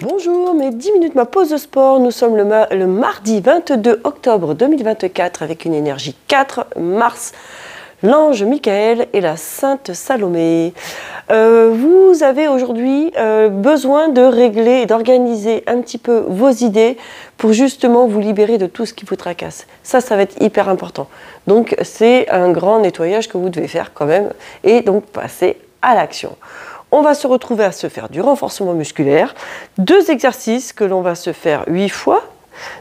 Bonjour, mes 10 minutes ma pause de sport. Nous sommes le mardi 22 octobre 2024 avec une énergie 4, Mars, l'ange Michael et la Sainte Salomé. Vous avez aujourd'hui besoin de régler et d'organiser un petit peu vos idées pour justement vous libérer de tout ce qui vous tracasse. Ça va être hyper important. Donc c'est un grand nettoyage que vous devez faire quand même et donc passer à l'action. On va se retrouver à se faire du renforcement musculaire, 2 exercices que l'on va se faire 8 fois.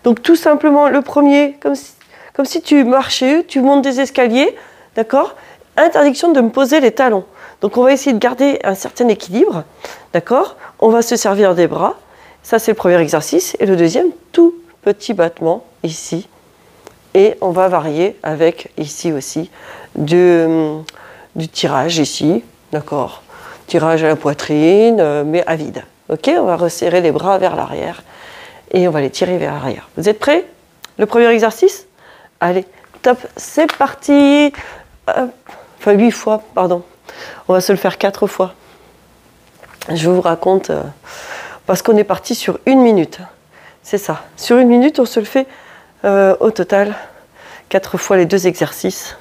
Donc tout simplement le premier, comme si tu marchais, tu montes des escaliers, d'accord? Interdiction de me poser les talons. Donc on va essayer de garder un certain équilibre, d'accord? On va se servir des bras, ça c'est le premier exercice. Et le deuxième, tout petit battement ici. Et on va varier avec ici aussi du tirage ici, d'accord? Tirage à la poitrine, mais à vide. Ok, on va resserrer les bras vers l'arrière et on va les tirer vers l'arrière. Vous êtes prêts? Le premier exercice? Allez, top, c'est parti. Enfin 8 fois, pardon. On va se le faire 4 fois. Je vous raconte, parce qu'on est parti sur 1 minute. C'est ça. Sur 1 minute, on se le fait au total 4 fois les 2 exercices.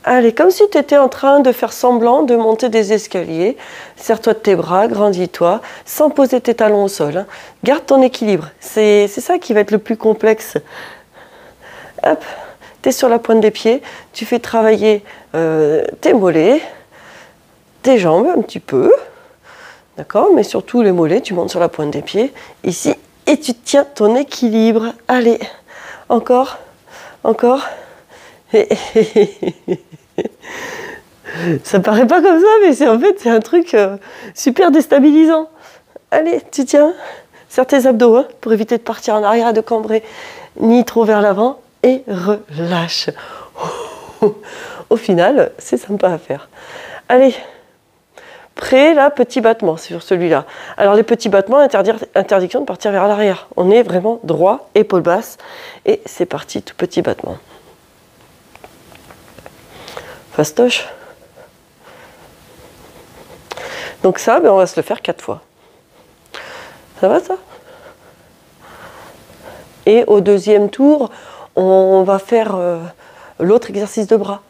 Allez, comme si tu étais en train de faire semblant de monter des escaliers. Serre-toi de tes bras, grandis-toi, sans poser tes talons au sol. Hein. Garde ton équilibre. C'est ça qui va être le plus complexe. Hop, tu es sur la pointe des pieds. Tu fais travailler tes mollets, tes jambes un petit peu. D'accord? Mais surtout les mollets, tu montes sur la pointe des pieds. Ici, et tu tiens ton équilibre. Allez, encore, encore. Ça paraît pas comme ça, mais en fait c'est un truc super déstabilisant. Allez, tu tiens, serre tes abdos hein, pour éviter de partir en arrière et de cambrer ni trop vers l'avant et relâche. Au final, c'est sympa à faire. Allez, prêt là, petit battement sur celui-là. Alors les petits battements, interdiction de partir vers l'arrière. On est vraiment droit, épaule basse et c'est parti, tout petit battement. Fastoche. Donc ça, on va se le faire 4 fois. Ça va ça? Et au deuxième tour, on va faire l'autre exercice de bras.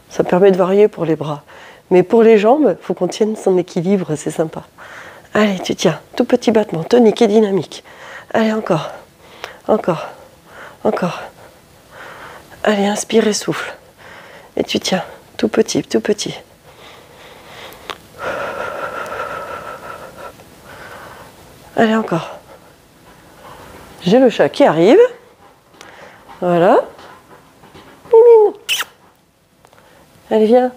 Ça permet de varier pour les bras. Mais pour les jambes, il faut qu'on tienne son équilibre, c'est sympa. Allez, tu tiens, tout petit battement, tonique et dynamique. Allez, encore, encore, encore. Allez, inspire et souffle. Et tu tiens, tout petit, tout petit. Allez, encore. J'ai le chat qui arrive. Voilà. Mimine. Allez, viens.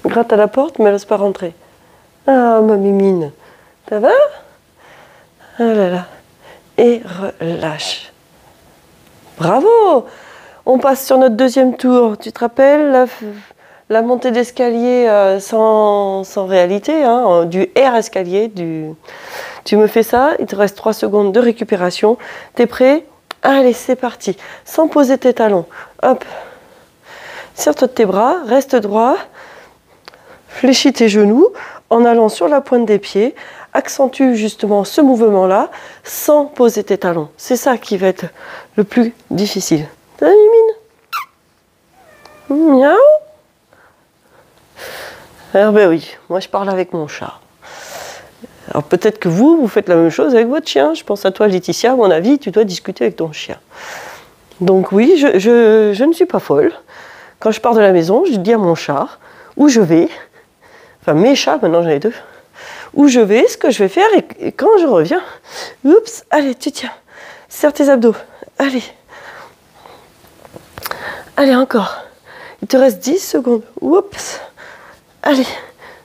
Gratte à la porte, mais elle n'ose pas rentrer. Ah, ma mimine. Ça va? Ah là là. Et relâche. Bravo! On passe sur notre deuxième tour. Tu te rappelles la montée d'escalier sans réalité, hein, du air escalier. Tu me fais ça, il te reste 3 secondes de récupération. T'es prêt? Allez, c'est parti. Sans poser tes talons. Hop. Serre-toi de tes bras, reste droit. Fléchis tes genoux en allant sur la pointe des pieds. Accentue justement ce mouvement-là sans poser tes talons. C'est ça qui va être le plus difficile. T'as mimine? Miaou. Alors ben oui, moi je parle avec mon chat. Alors peut-être que vous faites la même chose avec votre chien. Je pense à toi Laetitia, à mon avis, tu dois discuter avec ton chien. Donc oui, je ne suis pas folle. Quand je pars de la maison, je dis à mon chat où je vais. Enfin mes chats, maintenant j'en ai 2. Où je vais, ce que je vais faire et quand je reviens. Oups, allez, tu tiens. Serre tes abdos. Allez. Allez, encore. Il te reste 10 secondes. Oups. Allez,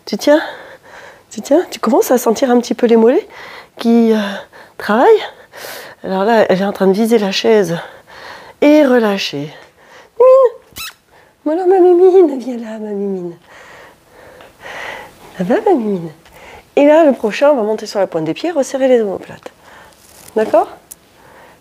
tu tiens. Tu tiens. Tu commences à sentir un petit peu les mollets qui travaillent. Alors là, elle est en train de viser la chaise. Et relâcher. Mimine. Voilà ma mimine. Viens là, ma mimine. Ça va, ma mimine? Et là, le prochain, on va monter sur la pointe des pieds, resserrer les omoplates. D'accord?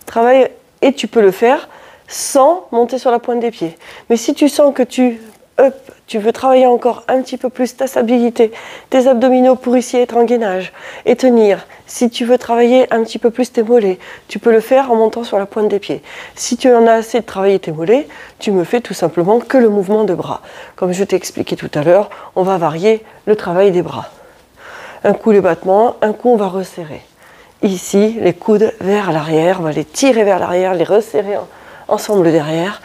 Travaille, et tu peux le faire sans monter sur la pointe des pieds. Mais si tu sens que tu Hop, tu veux travailler encore un petit peu plus ta stabilité, tes abdominaux pour ici être en gainage et tenir. Si tu veux travailler un petit peu plus tes mollets, tu peux le faire en montant sur la pointe des pieds. Si tu en as assez de travailler tes mollets, tu me fais tout simplement que le mouvement de bras. Comme je t'ai expliqué tout à l'heure, on va varier le travail des bras. Un coup les battements, un coup on va resserrer. Ici, les coudes vers l'arrière, on va les tirer vers l'arrière, les resserrer ensemble derrière.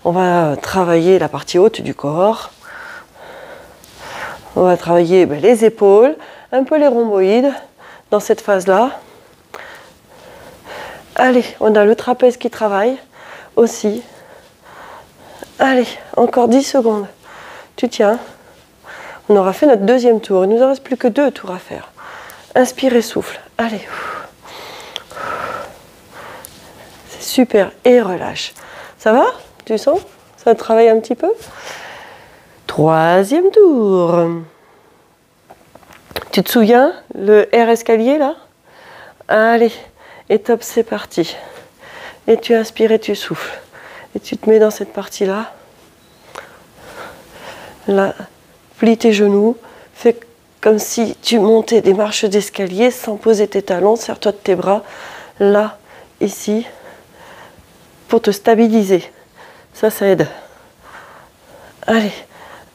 On va travailler la partie haute du corps. On va travailler les épaules, un peu les rhomboïdes dans cette phase-là. Allez, on a le trapèze qui travaille aussi. Allez, encore 10 secondes. Tu tiens. On aura fait notre deuxième tour. Il ne nous en reste plus que 2 tours à faire. Inspire et souffle. Allez. C'est super. Et relâche. Ça va ? Tu sens? Ça travaille un petit peu. 3e tour. Tu te souviens le R escalier là? Allez, et top, c'est parti. Et tu inspires et tu souffles. Et tu te mets dans cette partie-là. Là, plie tes genoux. Fais comme si tu montais des marches d'escalier sans poser tes talons. Serre-toi de tes bras. Là, ici, pour te stabiliser. Ça aide. Allez,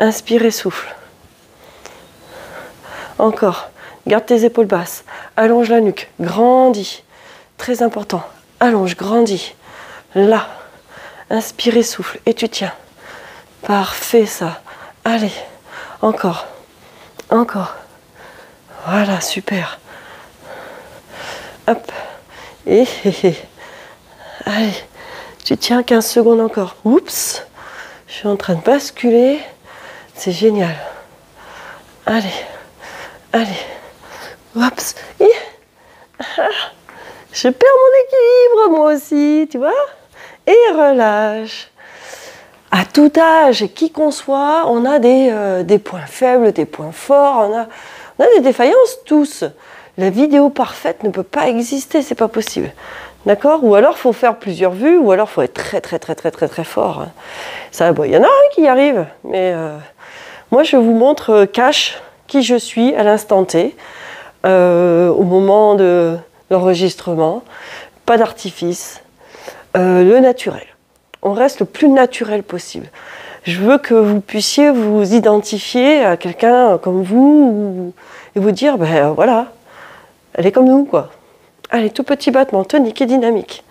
inspire et souffle. Encore. Garde tes épaules basses. Allonge la nuque. Grandis. Très important. Allonge, grandis. Là. Inspire et souffle. Et tu tiens. Parfait ça. Allez. Encore. Encore. Voilà, super. Hop. Et allez. Tu tiens 15 secondes encore. Oups, je suis en train de basculer. C'est génial. Allez, allez. Oups. Je perds mon équilibre moi aussi, tu vois. Et relâche. À tout âge, qui qu'on soit, on a des points faibles, des points forts. On a des défaillances tous. La vidéo parfaite ne peut pas exister, c'est pas possible. D'accord? Ou alors, il faut faire plusieurs vues, ou alors, il faut être très fort. Ça, il y en a un qui y arrive, mais moi, je vous montre cash qui je suis à l'instant T, au moment de l'enregistrement. Pas d'artifice, le naturel. On reste le plus naturel possible. Je veux que vous puissiez vous identifier à quelqu'un comme vous, et vous dire, voilà, elle est comme nous, quoi. Allez, tout petit battement, tonique et dynamique.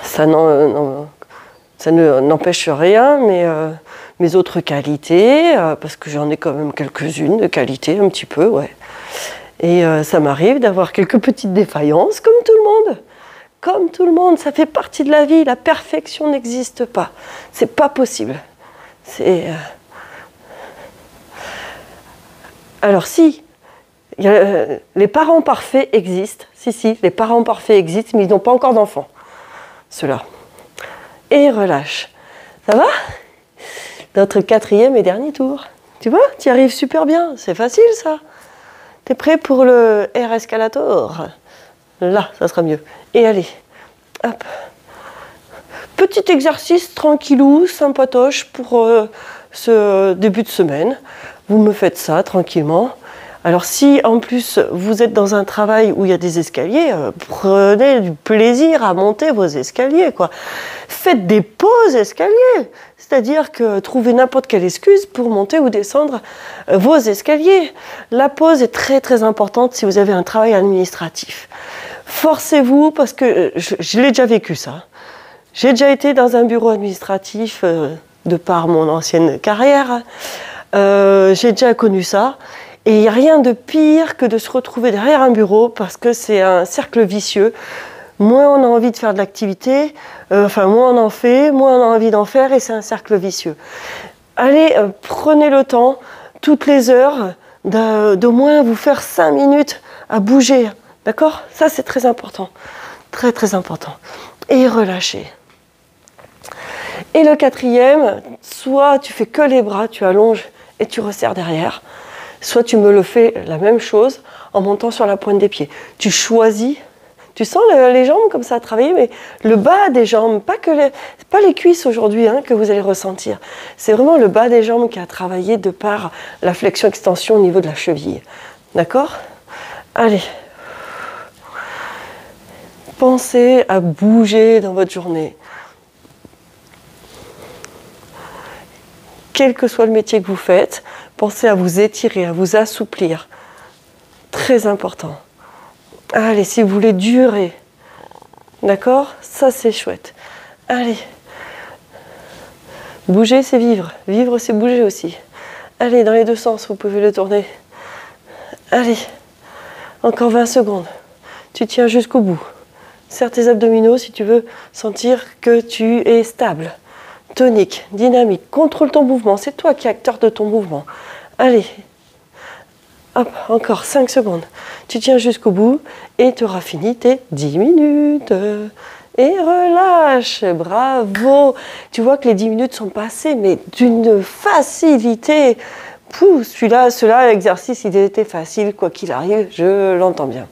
Ça ne n'empêche rien, mais mes autres qualités, parce que j'en ai quand même quelques-unes de qualités, un petit peu, ouais. Et ça m'arrive d'avoir quelques petites défaillances, comme tout le monde. Comme tout le monde, ça fait partie de la vie. La perfection n'existe pas. C'est pas possible. Alors si, les parents parfaits existent. Si, les parents parfaits existent, mais ils n'ont pas encore d'enfants. Ceux-là. Et relâche. Ça va? Notre 4e et dernier tour. Tu vois, tu y arrives super bien. C'est facile, ça. T'es prêt pour le R escalator? Là, ça sera mieux. Et allez, hop. Petit exercice tranquillou, sympatoche pour ce début de semaine. Vous me faites ça tranquillement. Alors si en plus vous êtes dans un travail où il y a des escaliers, prenez du plaisir à monter vos escaliers, quoi. Faites des pauses escaliers, c'est-à-dire que trouvez n'importe quelle excuse pour monter ou descendre vos escaliers. La pause est très importante si vous avez un travail administratif. Forcez-vous, parce que je l'ai déjà vécu ça. J'ai déjà été dans un bureau administratif de par mon ancienne carrière. J'ai déjà connu ça. Et il n'y a rien de pire que de se retrouver derrière un bureau parce que c'est un cercle vicieux. Moins on a envie de faire de l'activité, moins on en fait, moins on a envie d'en faire et c'est un cercle vicieux. Allez, prenez le temps, toutes les heures, d'au moins vous faire 5 minutes à bouger. D'accord? Ça, c'est très important. Très important. Et relâchez. Et le 4e, soit tu fais que les bras, tu allonges et tu resserres derrière. Soit tu me le fais la même chose en montant sur la pointe des pieds. Tu choisis Tu sens les jambes comme ça travailler, mais le bas des jambes, pas les cuisses aujourd'hui que vous allez ressentir. C'est vraiment le bas des jambes qui a travaillé de par la flexion-extension au niveau de la cheville. D'accord? Allez. Pensez à bouger dans votre journée. Quel que soit le métier que vous faites, pensez à vous étirer, à vous assouplir. Très important. Allez, si vous voulez durer, d'accord? Ça, c'est chouette. Allez. Bouger, c'est vivre. Vivre, c'est bouger aussi. Allez, dans les deux sens, vous pouvez le tourner. Allez. Encore 20 secondes. Tu tiens jusqu'au bout. Serre tes abdominaux si tu veux sentir que tu es stable. Tonique, dynamique, contrôle ton mouvement, c'est toi qui es acteur de ton mouvement. Allez, hop, encore 5 secondes. Tu tiens jusqu'au bout et tu auras fini tes 10 minutes. Et relâche, bravo. Tu vois que les 10 minutes sont passées, mais d'une facilité. Celui-là, l'exercice, il était facile, quoi qu'il arrive, je l'entends bien.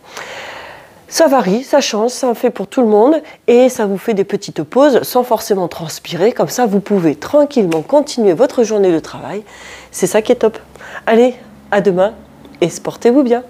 Ça varie, ça change, ça en fait pour tout le monde et ça vous fait des petites pauses sans forcément transpirer. Comme ça, vous pouvez tranquillement continuer votre journée de travail. C'est ça qui est top. Allez, à demain et sportez-vous bien.